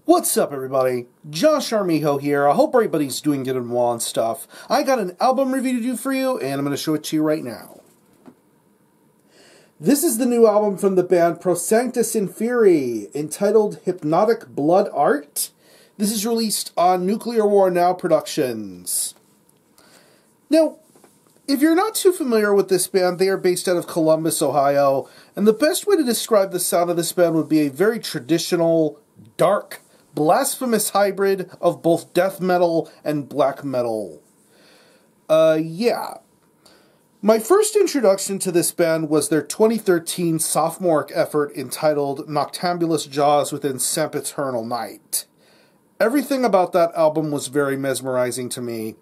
What's up, everybody? Josh Armijo here. I hope everybody's doing good and well and stuff. I got an album review to do for you, and I'm going to show it to you right now. This is the new album from the band Prosanctus Inferi, entitled Hypnotic Blood Art. This is released on Nuclear War Now Productions. Now, if you're not too familiar with this band, they are based out of Columbus, Ohio, and the best way to describe the sound of this band would be a very traditional, dark, blasphemous hybrid of both death metal and black metal. Yeah. My first introduction to this band was their 2013 sophomoric effort entitled Noctambulous Jaws Within Sempiternal Night. Everything about that album was very mesmerizing to me.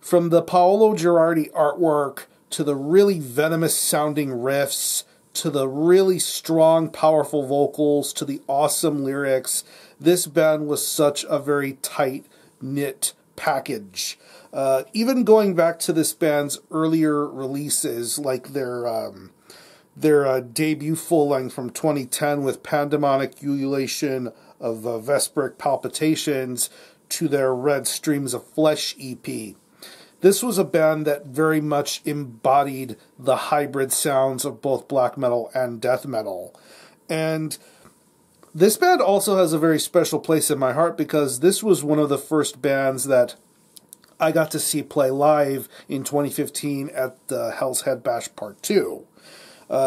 From the Paolo Girardi artwork, to the really venomous sounding riffs, to the really strong, powerful vocals, to the awesome lyrics, this band was such a very tight-knit package. Even going back to this band's earlier releases, like their debut full-length from 2010 with Pandemonic Ululation of Vesperic Palpitations, to their Red Streams of Flesh EP. This was a band that very much embodied the hybrid sounds of both black metal and death metal. And this band also has a very special place in my heart because this was one of the first bands that I got to see play live in 2015 at the Hell's Head Bash Part 2.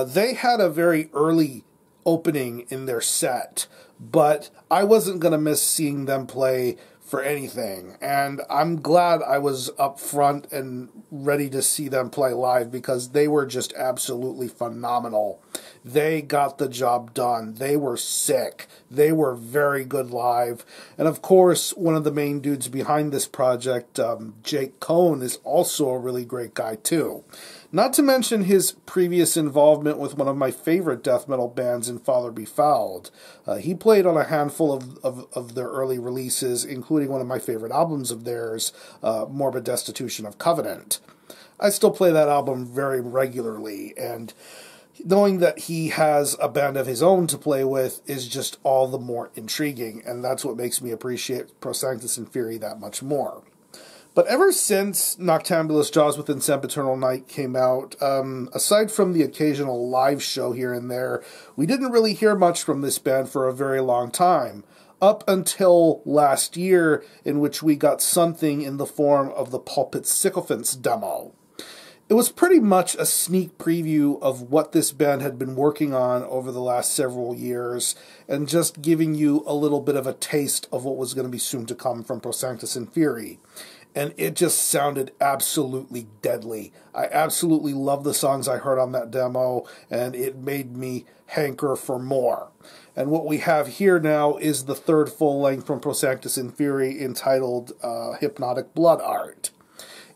They had a very early opening in their set, but I wasn't going to miss seeing them play for anything, and I'm glad I was up front and ready to see them play live because they were just absolutely phenomenal. They got the job done. They were sick. They were very good live. And of course, one of the main dudes behind this project, Cohn, is also a really great guy too. Not to mention his previous involvement with one of my favorite death metal bands in Father Be Fouled. He played on a handful of their early releases, including one of my favorite albums of theirs, Morbid Destitution of Covenant. I still play that album very regularly, and knowing that he has a band of his own to play with is just all the more intriguing, and that's what makes me appreciate Prosanctus Inferi that much more. But ever since Noctambulous Jaws Within Sempiternal Night came out, aside from the occasional live show here and there, we didn't really hear much from this band for a very long time. Up until last year, in which we got something in the form of the Pulpit Sycophants demo. It was pretty much a sneak preview of what this band had been working on over the last several years, and just giving you a little bit of a taste of what was going to be soon to come from Prosanctus Inferi. And it just sounded absolutely deadly. I absolutely loved the songs I heard on that demo, and it made me hanker for more. And what we have here now is the third full-length from Prosanctus Inferi entitled Hypnotic Blood Art.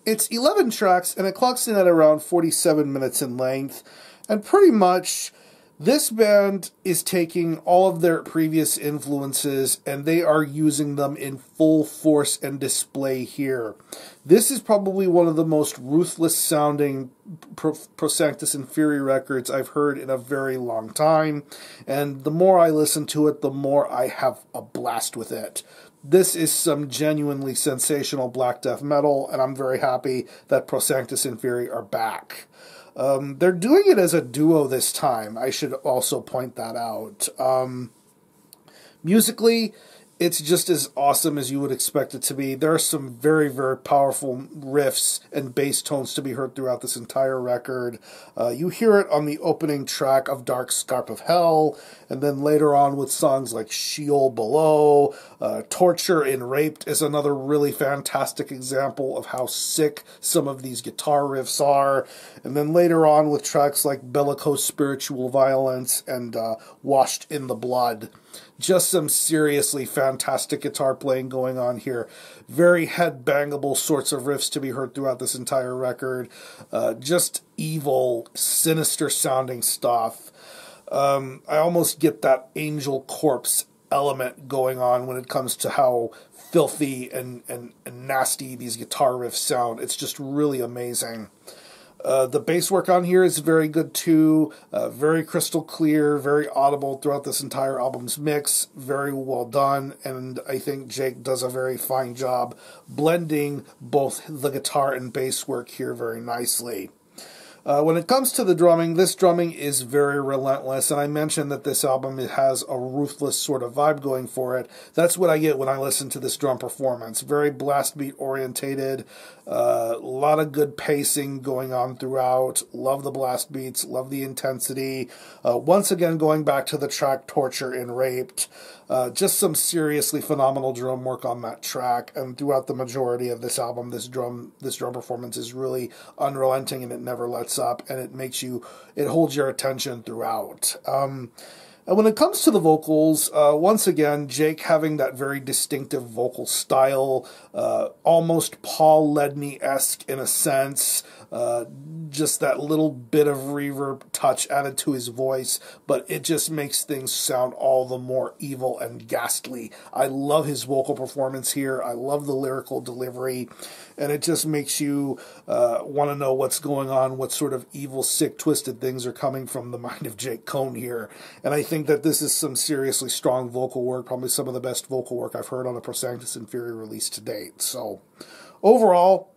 It's 11 tracks, and it clocks in at around 47 minutes in length, and pretty much this band is taking all of their previous influences and they are using them in full force and display here. This is probably one of the most ruthless sounding Prosanctus Inferi records I've heard in a very long time, and the more I listen to it, the more I have a blast with it. This is some genuinely sensational black death metal, and I'm very happy that Prosanctus Inferi are back. They're doing it as a duo this time. I should also point that out. Musically, it's just as awesome as you would expect it to be. There are some very, very powerful riffs and bass tones to be heard throughout this entire record. You hear it on the opening track of Dark Scarp of Hell, and then later on with songs like Sheol Below. Torture and Raped is another really fantastic example of how sick some of these guitar riffs are. And then later on with tracks like Bellicose Spiritual Violence and Washed in the Blood. Just some seriously fantastic guitar playing going on here. Very headbangable sorts of riffs to be heard throughout this entire record. Just evil, sinister sounding stuff. I almost get that Angel Corpse element going on when it comes to how filthy and nasty these guitar riffs sound. It's just really amazing. The bass work on here is very good too, very crystal clear, very audible throughout this entire album's mix, very well done, and I think Jake does a very fine job blending both the guitar and bass work here very nicely. When it comes to the drumming, this drumming is very relentless, and I mentioned that this album has a ruthless sort of vibe going for it. That's what I get when I listen to this drum performance. Very blast beat orientated, a lot of good pacing going on throughout. Love the blast beats, love the intensity. Once again, going back to the track Torture and Raped, just some seriously phenomenal drum work on that track, and throughout the majority of this album, this drum performance is really unrelenting, and it never lets up, and it holds your attention throughout. And when it comes to the vocals, once again, Jake having that very distinctive vocal style, almost Paul Ledney-esque in a sense, just that little bit of reverb touch added to his voice, but it just makes things sound all the more evil and ghastly. I love his vocal performance here. I love the lyrical delivery, and it just makes you want to know what's going on, what sort of evil, sick, twisted things are coming from the mind of Jake Cohn here. And I think that this is some seriously strong vocal work, probably some of the best vocal work I've heard on a Prosanctus Inferi release to date. So, overall,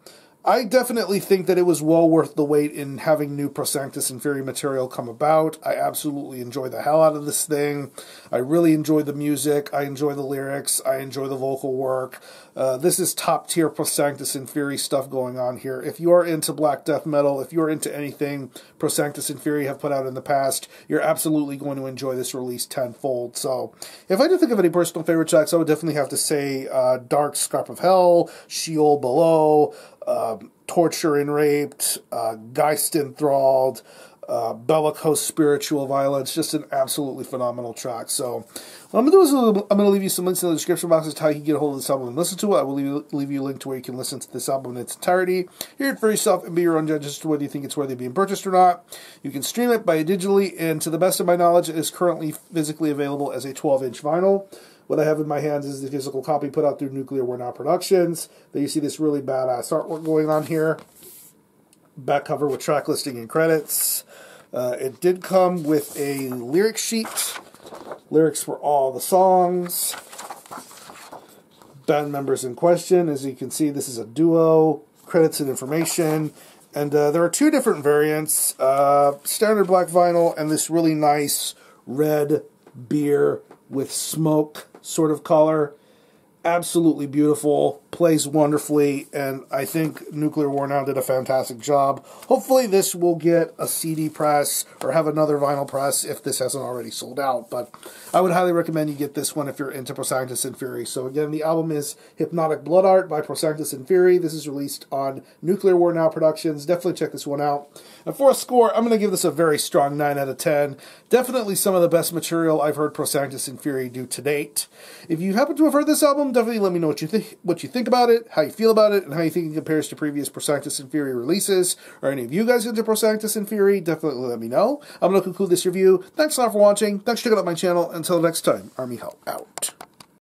I definitely think that it was well worth the wait in having new Prosanctus Inferi material come about. I absolutely enjoy the hell out of this thing. I really enjoy the music. I enjoy the lyrics. I enjoy the vocal work. This is top-tier Prosanctus Inferi stuff going on here. If you are into black death metal, if you're into anything Prosanctus Inferi have put out in the past, you're absolutely going to enjoy this release tenfold. So, if I do think of any personal favorite tracks, I would definitely have to say Dark Scarp of Hell, Sheol Below, Torture and Raped, Geist Enthralled, Bellicose Spiritual Violence, just an absolutely phenomenal track. So, what I'm going to do is I'm going to leave you some links in the description box as to how you can get a hold of this album and listen to it. I will leave you a link to where you can listen to this album in its entirety, hear it for yourself, and be your own judge as to whether you think it's worthy of being purchased or not. You can stream it by digitally, and to the best of my knowledge, it is currently physically available as a 12-inch vinyl. What I have in my hands is the physical copy put out through Nuclear War Now Productions. There you see this really badass artwork going on here. Back cover with track listing and credits. It did come with a lyric sheet. Lyrics for all the songs. Band members in question. As you can see, this is a duo. Credits and information. And there are two different variants. Standard black vinyl and this really nice red beer with smoke sort of color. Absolutely beautiful, plays wonderfully, and I think Nuclear War Now did a fantastic job. Hopefully this will get a CD press or have another vinyl press if this hasn't already sold out, but I would highly recommend you get this one if you're into Prosanctus Inferi. So again, the album is Hypnotic Blood Art by Prosanctus Inferi. This is released on Nuclear War Now Productions. Definitely check this one out. And for a score, I'm going to give this a very strong 9 out of 10. Definitely some of the best material I've heard Prosanctus Inferi do to date. If you happen to have heard this album, definitely let me know what you think about it, how you feel about it, and how you think it compares to previous Prosanctus Inferi releases. Or any of you guys into Prosanctus Inferi, definitely let me know. I'm going to conclude this review. Thanks a lot for watching. Thanks for checking out my channel. Until next time, Army Help out.